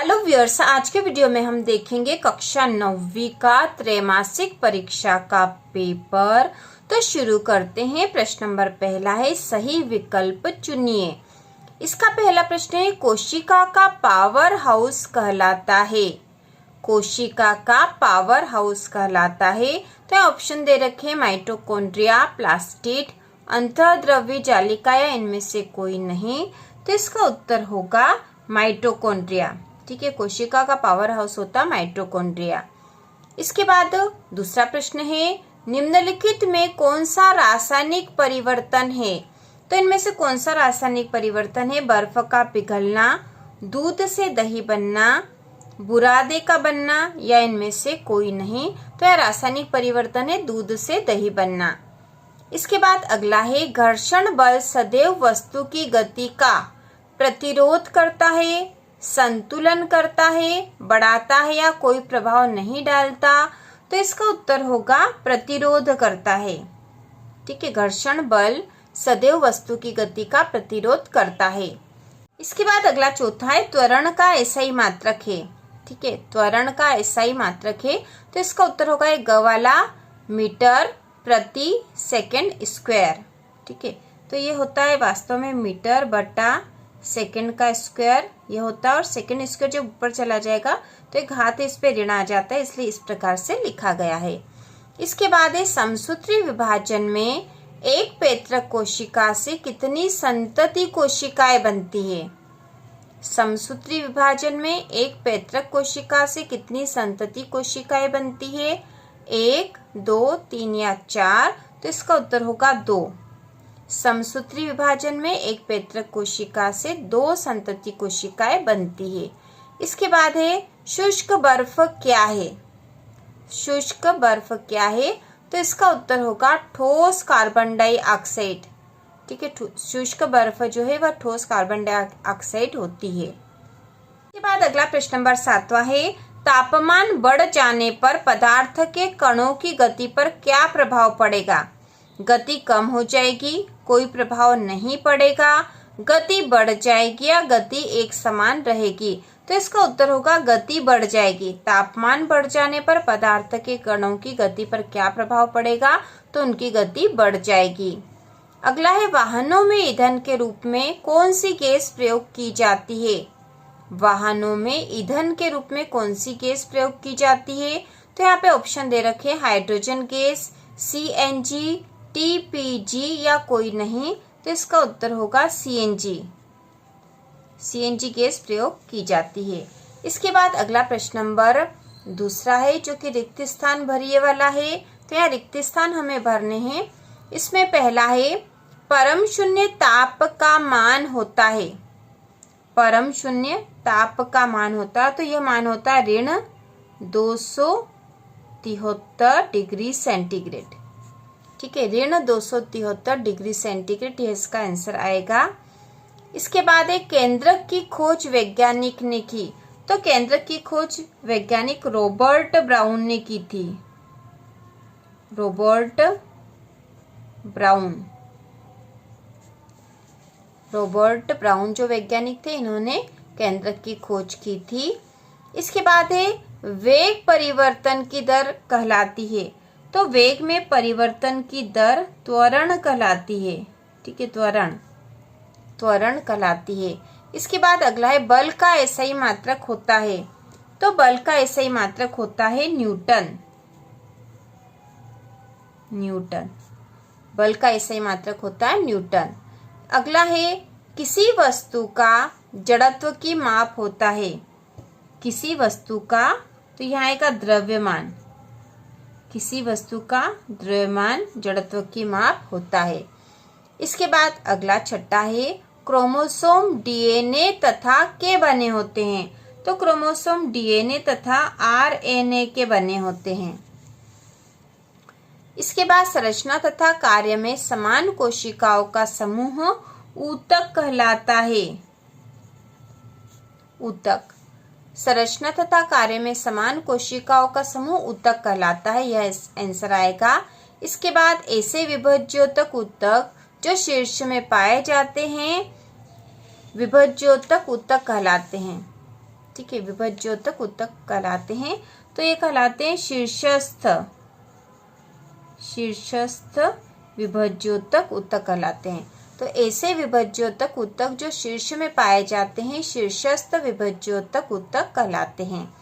Hello viewers, आज के video में हम देखेंगे कक्षा 9वीं का त्रैमासिक परीक्षा का पेपर। तो शुरू करते हैं। प्रश्न नंबर पहला है, सही विकल्प चुनिए। इसका पहला प्रश्न है, कोशिका का पावर हाउस कहलाता है। कोशिका का पावर हाउस कहलाता है। तो ऑप्शन दे रखे हैं, माइटोकॉन्ड्रिया, प्लास्टिड, अंतःद्रव्य जालिका या इनमें से कोई नहीं। तो इसका उत्तर होगा माइटोकॉन्ड्रिया। ठीक है, कोशिका का पावर हाउस होता माइटोकॉन्ड्रिया। इसके बाद दूसरा प्रश्न है, निम्नलिखित में कौन सा रासायनिक परिवर्तन है। तो इनमें से कौन सा रासायनिक परिवर्तन है। बर्फ का पिघलना, दूध से दही बनना, बुरादे का बनना या इनमें से कोई नहीं। तो यह रासायनिक परिवर्तन है दूध से दही बनना। इसके बाद अगला है, घर्षण बल सदैव वस्तु की गति का प्रतिरोध करता है, संतुलन करता है, बढ़ाता है या कोई प्रभाव नहीं डालता। तो इसका उत्तर होगा प्रतिरोध करता है। ठीक है, घर्षण बल सदैव वस्तु की गति का प्रतिरोध करता है। इसके बाद अगला चौथा है, त्वरण का एसआई मात्रक है। ठीक है, त्वरण का एसआई मात्रक है। तो इसका उत्तर होगा एक ग वाला, मीटर प्रति सेकंड स्क्वायर। ठीक है, तो ये होता है वास्तव में मीटर बटा सेकंड का स्क्वायर ये होता है, और सेकंड स्क्वायर जब ऊपर चला जाएगा तो एक घात इस पे ऋण आ जाता है, इसलिए इस प्रकार से लिखा गया है। इसके बाद है, समसूत्री विभाजन में एक पैतृक कोशिका से कितनी संतति कोशिकाएं बनती है। समसूत्री विभाजन में एक पैतृक कोशिका से कितनी संतति कोशिकाएं बनती है। 1, 2, 3 या 4। तो इसका उत्तर होगा 2। समसूत्री विभाजन में एक पैतृक कोशिका से 2 संतति कोशिकाएं बनती है। इसके बाद है, शुष्क बर्फ क्या है। शुष्क बर्फ क्या है। तो इसका उत्तर होगा ठोस कार्बन डाइऑक्साइड। ठीक है, शुष्क बर्फ जो है वह ठोस कार्बन डाइऑक्साइड होती है। इसके बाद अगला प्रश्न नंबर 7वां है, तापमान बढ़ जाने पर पदार्थ के कणों की गति पर क्या प्रभाव पड़ेगा। गति कम हो जाएगी, कोई प्रभाव नहीं पड़ेगा, गति बढ़ जाएगी या गति एक समान रहेगी। तो इसका उत्तर होगा गति बढ़ जाएगी। तापमान बढ़ जाने पर पदार्थ के कणों की गति पर क्या प्रभाव पड़ेगा। तो उनकी गति बढ़ जाएगी। अगला है, वाहनों में ईंधन के रूप में कौन सी गैस प्रयोग की जाती है। वाहनों में ईंधन के रूप में कौन सी गैस प्रयोग की जाती है। तो यहाँ पे ऑप्शन दे रखे हैं, हाइड्रोजन गैस, सीएनजी, टीपीजी या कोई नहीं। तो इसका उत्तर होगा सीएनजी। सीएनजी गैस प्रयोग की जाती है। इसके बाद अगला प्रश्न नंबर दूसरा है, जो कि रिक्त स्थान भरिए वाला है। तो यहाँ रिक्त स्थान हमें भरने हैं। इसमें पहला है, परम शून्य ताप का मान होता है। परम शून्य ताप का मान होता है, तो यह मान होता है ऋण 273 डिग्री सेंटीग्रेड। ठीक है, ऋण 273 डिग्री सेंटीग्रेड, यह इसका आंसर आएगा। इसके बाद एक केंद्रक की खोज वैज्ञानिक ने की। तो केंद्रक की खोज वैज्ञानिक रॉबर्ट ब्राउन ने की थी। रॉबर्ट ब्राउन जो वैज्ञानिक थे, इन्होंने केंद्रक की खोज की थी। इसके बाद है, वेग परिवर्तन की दर कहलाती है। तो वेग में परिवर्तन की दर त्वरण कहलाती है। ठीक है, त्वरण कहलाती है। इसके बाद अगला है, बल का एसआई मात्रक होता है। तो बल का एसआई मात्रक होता है न्यूटन। बल का एसआई मात्रक होता है न्यूटन। अगला है, किसी वस्तु का जड़त्व की माप होता है। किसी वस्तु का, तो यहाँ आएगा द्रव्यमान। किसी वस्तु का द्रव्यमान जड़त्व की माप होता है। इसके बाद अगला छठा है, क्रोमोसोम डीएनए तथा के बने होते हैं। तो क्रोमोसोम डीएनए तथा आरएनए के बने होते हैं। इसके बाद संरचना तथा कार्य में समान कोशिकाओं का समूह ऊतक कहलाता है। ऊतक, संरचना तथा कार्य में समान कोशिकाओं का समूह ऊतक कहलाता है, यह आंसर आएगा। इसके बाद ऐसे विभज्योतक ऊतक जो शीर्ष में पाए जाते हैं विभज्योतक ऊतक कहलाते हैं। ठीक है, विभज्योतक ऊतक कहलाते हैं। तो ये कहलाते हैं शीर्षस्थ विभज्योतक ऊतक कहलाते हैं। तो ऐसे विभज्योतक ऊतक जो शीर्ष में पाए जाते हैं शीर्षस्थ विभज्योतक ऊतक कहलाते हैं।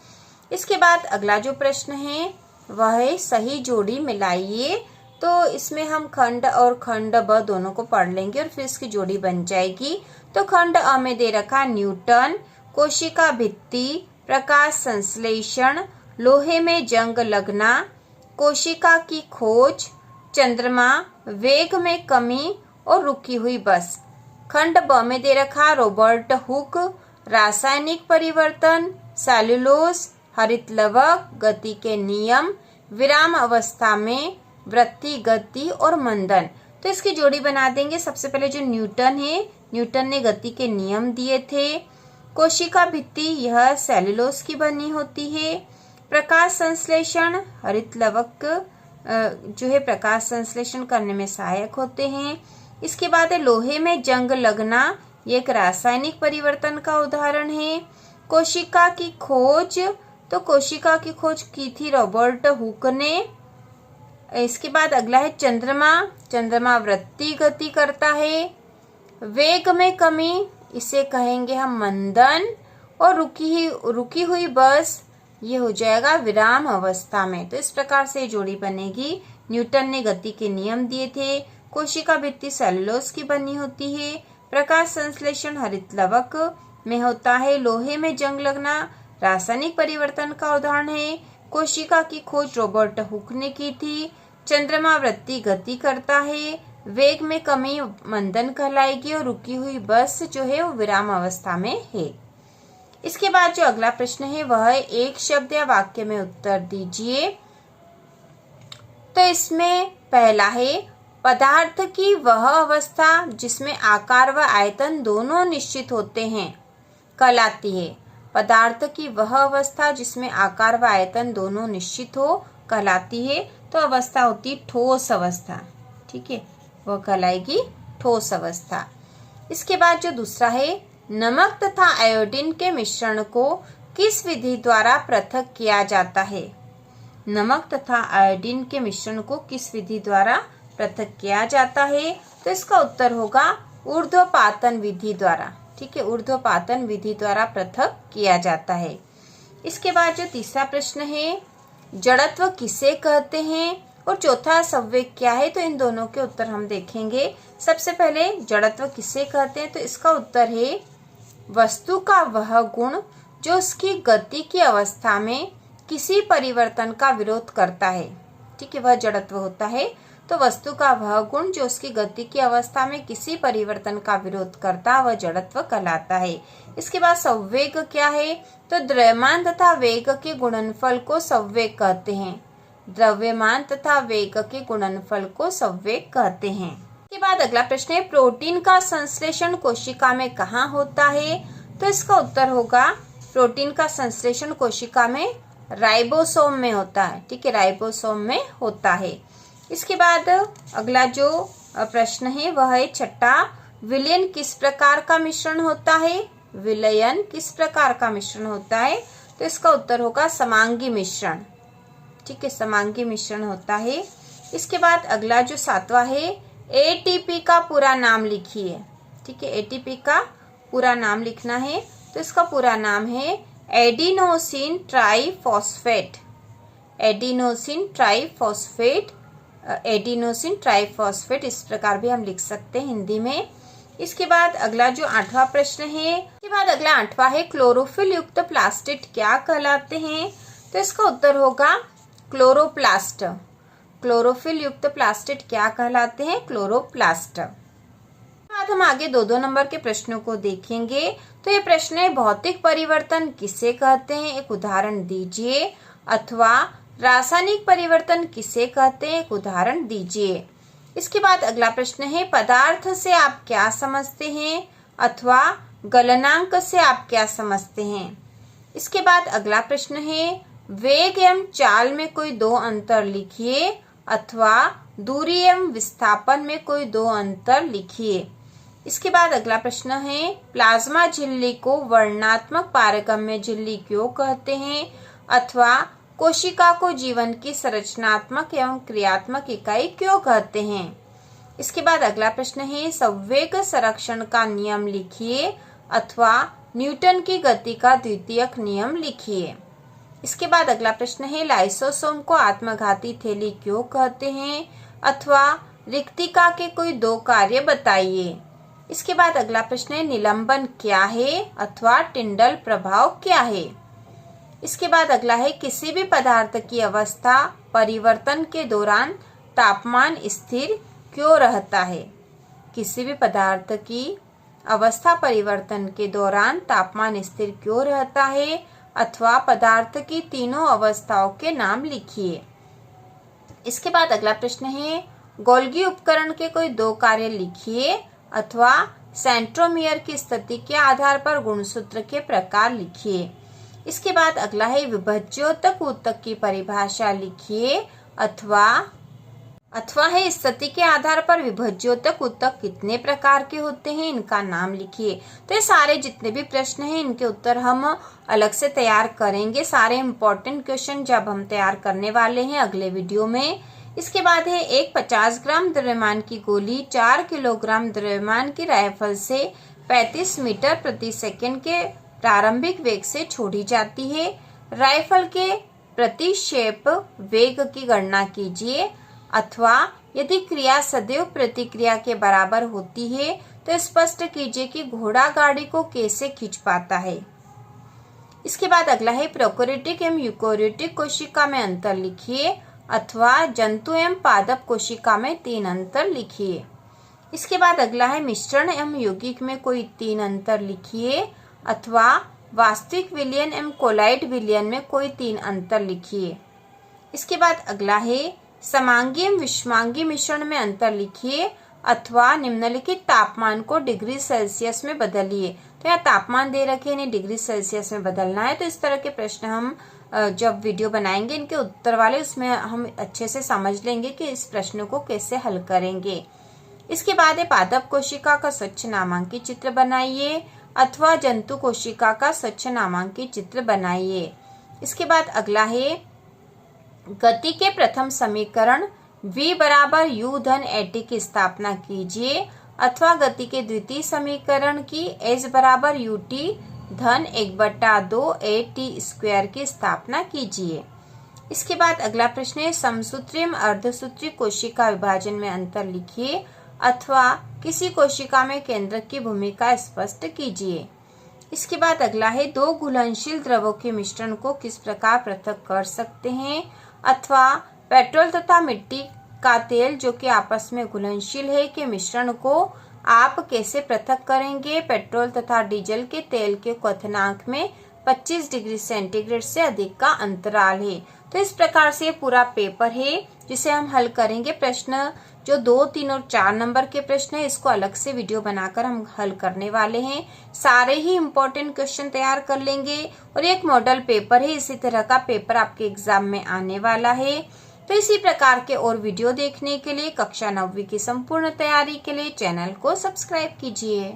इसके बाद अगला जो प्रश्न है वह है सही जोड़ी मिलाइए। तो इसमें हम खंड और खंड ब दोनों को पढ़ लेंगे और फिर इसकी जोड़ी बन जाएगी। तो खंड अ में दे रखा न्यूटन, कोशिका भित्ति, प्रकाश संश्लेषण, लोहे में जंग लगना, कोशिका की खोज, चंद्रमा, वेग में कमी और रुकी हुई बस। खंड ब में दे रखा रॉबर्ट हुक, रासायनिक परिवर्तन, सेल्यूलोज, हरित लवक, गति के नियम, विराम अवस्था में, वृत्ति, गति और मंदन। तो इसकी जोड़ी बना देंगे। सबसे पहले जो न्यूटन है, न्यूटन ने गति के नियम दिए थे। कोशिका भित्ति, यह सेल्यूलोज की बनी होती है। प्रकाश संश्लेषण, हरित लवक जो है प्रकाश संश्लेषण करने में सहायक होते हैं। इसके बाद है लोहे में जंग लगना, ये एक रासायनिक परिवर्तन का उदाहरण है। कोशिका की खोज, तो कोशिका की खोज की थी रॉबर्ट हुक ने। इसके बाद अगला है चंद्रमा, चंद्रमा वृत्ति गति करता है। वेग में कमी, इसे कहेंगे हम मंदन। और रुकी हुई बस, ये हो जाएगा विराम अवस्था में। तो इस प्रकार से जोड़ी बनेगी। न्यूटन ने गति के नियम दिए थे। कोशिका भित्ति सेल्यूलोज की बनी होती है। प्रकाश संश्लेषण हरित लवक में होता है। लोहे में जंग लगना रासायनिक परिवर्तन का उदाहरण है। कोशिका की खोज रॉबर्ट हुक ने की थी। चंद्रमा वृत्ति गति करता है। वेग में कमी मंदन कहलाएगी और रुकी हुई बस जो है वो विराम अवस्था में है। इसके बाद जो अगला प्रश्न है वह है एक शब्द या वाक्य में उत्तर दीजिए। तो इसमें पहला है पदार्थ की वह अवस्था जिसमें आकार व आयतन दोनों निश्चित होते हैं कहलाती है। पदार्थ की वह अवस्था जिसमें आकार व आयतन दोनों निश्चित हो कहलाती है। तो अवस्था होती ठोस अवस्था, ठीक है, वह कहलाएगी ठोस अवस्था। इसके बाद जो दूसरा है नमक तथा आयोडीन के मिश्रण को किस विधि द्वारा पृथक किया जाता है। नमक तथा आयोडीन के मिश्रण को किस विधि द्वारा पृथक किया जाता है। तो इसका उत्तर होगा ऊर्ध्वपातन विधि द्वारा, ठीक है, ऊर्ध्वपातन विधि द्वारा पृथक किया जाता है। इसके बाद जो तीसरा प्रश्न है जड़त्व किसे कहते हैं और चौथा संवेग क्या है। तो इन दोनों के उत्तर हम देखेंगे। सबसे पहले जड़त्व किसे कहते हैं। तो इसका उत्तर है वस्तु का वह गुण जो उसकी गति की अवस्था में किसी परिवर्तन का विरोध करता है, ठीक है, वह जड़त्व होता है। तो वस्तु का वह गुण जो उसकी गति की अवस्था में किसी परिवर्तन का विरोध करता वह जड़त्व कहलाता है। इसके बाद संवेग क्या है। तो द्रव्यमान तथा वेग के गुणनफल को संवेग कहते हैं। द्रव्यमान तथा वेग के गुणनफल को संवेग कहते हैं। इसके बाद अगला प्रश्न है प्रोटीन का संश्लेषण कोशिका में कहाँ होता है। तो इसका उत्तर होगा प्रोटीन का संश्लेषण कोशिका में राइबोसोम में होता है, ठीक है, राइबोसोम में होता है। इसके बाद अगला जो प्रश्न है वह है छठा विलयन किस प्रकार का मिश्रण होता है। विलयन किस प्रकार का मिश्रण होता है। तो इसका उत्तर होगा समांगी मिश्रण, ठीक है, समांगी मिश्रण होता है। इसके बाद अगला जो सातवां है एटीपी का पूरा नाम लिखिए, ठीक है, एटीपी का पूरा नाम लिखना है। तो इसका पूरा नाम है adenosine triphosphate. Adenosine triphosphate, adenosine triphosphate इस प्रकार भी हम लिख सकते हैं हिंदी में। इसके बाद अगला जो आठवां प्रश्न है, इसके बाद अगला आठवां है क्लोरोफिल युक्त प्लास्टिड क्या कहलाते हैं। तो इसका उत्तर होगा क्लोरोप्लास्ट। क्लोरोफिल युक्त प्लास्टिड क्या कहलाते हैं, क्लोरोप्लास्ट। बाद हम आगे 2-2 नंबर के प्रश्नों को देखेंगे। तो ये प्रश्न है भौतिक परिवर्तन किसे कहते हैं, एक उदाहरण दीजिए। अथवा रासायनिक परिवर्तन किसे कहते हैं, एक उदाहरण दीजिए। इसके बाद अगला प्रश्न है पदार्थ से आप क्या समझते हैं अथवा गलनांक से आप क्या समझते हैं। इसके बाद अगला प्रश्न है वेग एवं चाल में कोई 2 अंतर लिखिए अथवा दूरी एवं विस्थापन में कोई 2 अंतर लिखिए। इसके बाद अगला प्रश्न है, प्लाज्मा झिल्ली को वर्णनात्मक पारगम्य झिल्ली क्यों कहते हैं, अथवा कोशिका को जीवन की संरचनात्मक एवं क्रियात्मक इकाई क्यों कहते हैं। इसके बाद अगला प्रश्न है, संवेग संरक्षण का नियम लिखिए, अथवा न्यूटन की गति का द्वितीयक नियम लिखिए। इसके बाद अगला प्रश्न है, लाइसोसोम को आत्मघाती थैली क्यों कहते हैं, अथवा रिक्तिका के कोई दो कार्य बताइए। इसके बाद अगला प्रश्न है, निलंबन क्या है, अथवा टिंडल प्रभाव क्या है। इसके बाद अगला है, किसी भी पदार्थ की अवस्था परिवर्तन के दौरान तापमान स्थिर क्यों रहता है। किसी भी पदार्थ की अवस्था परिवर्तन के दौरान तापमान स्थिर क्यों रहता है, अथवा पदार्थ की तीनों अवस्थाओं के नाम लिखिए। इसके बाद अगला प्रश्न है, गोल्गी उपकरण के कोई दो कार्य लिखिए, अथवा सेंट्रोमियर की स्थिति के आधार पर गुणसूत्र के प्रकार लिखिए। इसके बाद अगला है, विभज्योतक ऊतक की परिभाषा लिखिए, अथवा है स्थिति के आधार पर विभज्योतक ऊतक कितने प्रकार के होते हैं, इनका नाम लिखिए। तो ये सारे जितने भी प्रश्न हैं इनके उत्तर हम अलग से तैयार करेंगे, सारे इम्पोर्टेंट क्वेश्चन जब हम तैयार करने वाले हैं अगले वीडियो में। इसके बाद है, एक 50 ग्राम द्रव्यमान की गोली 4 किलोग्राम द्रव्यमान की राइफल से 35 मीटर प्रति सेकंड के प्रारंभिक वेग से छोड़ी जाती है। राइफल के प्रतिक्षेप वेग की गणना कीजिए, अथवा यदि क्रिया सदैव प्रतिक्रिया के बराबर होती है तो स्पष्ट कीजिए कि घोड़ा गाड़ी को कैसे खींच पाता है। इसके बाद अगला है, प्रोकैरियोटिक एवं यूकैरियोटिक कोशिका में अंतर लिखिए, अथवा जंतु एवं पादप कोशिका में 3 अंतर लिखिए। इसके बाद अगला है, मिश्रण एवं यौगिक में कोई 3 अंतर लिखिए, अथवा वास्तविक विलयन एवं कोलाइड विलयन में कोई 3 अंतर लिखिए। इसके बाद अगला है, समांगी एवं विषमांगी मिश्रण में अंतर लिखिए, अथवा निम्नलिखित तापमान को डिग्री सेल्सियस में बदलिए। तो यहाँ तापमान दे रखे हैं, डिग्री सेल्सियस में बदलना है। तो इस तरह के प्रश्न हम जब वीडियो बनाएंगे इनके उत्तर वाले, उसमें हम अच्छे से समझ लेंगे कि इस प्रश्न को कैसे हल करेंगे। इसके बाद है, पादप कोशिका का स्वच्छ नामांकित चित्र बनाइए, अथवा जंतु कोशिका का स्वच्छ नामांकित चित्र बनाइए। इसके बाद अगला है, गति के प्रथम समीकरण v बराबर u धन at की स्थापना कीजिए, अथवा गति के द्वितीय समीकरण की h बराबर ut धन 1/2 at स्क्वायर की स्थापना कीजिए। इसके बाद अगला प्रश्न है, समसूत्री एवं अर्धसूत्री कोशिका विभाजन में अंतर लिखिए, अथवा किसी कोशिका में केंद्रक की भूमिका स्पष्ट कीजिए। इसके बाद अगला है, दो घुलनशील द्रवों के मिश्रण को किस प्रकार पृथक कर सकते हैं, अथवा पेट्रोल तथा मिट्टी का तेल जो कि आपस में घुलनशील है के मिश्रण को आप कैसे पृथक करेंगे। पेट्रोल तथा डीजल के तेल के क्वथनांक में 25 डिग्री सेंटीग्रेड से अधिक का अंतराल है। तो इस प्रकार से पूरा पेपर है जिसे हम हल करेंगे। प्रश्न जो 2, 3 और 4 नंबर के प्रश्न है इसको अलग से वीडियो बनाकर हम हल करने वाले हैं। सारे ही इम्पोर्टेंट क्वेश्चन तैयार कर लेंगे और एक मॉडल पेपर है, इसी तरह का पेपर आपके एग्जाम में आने वाला है। तो इसी प्रकार के और वीडियो देखने के लिए कक्षा 9वीं की संपूर्ण तैयारी के लिए चैनल को सब्सक्राइब कीजिए।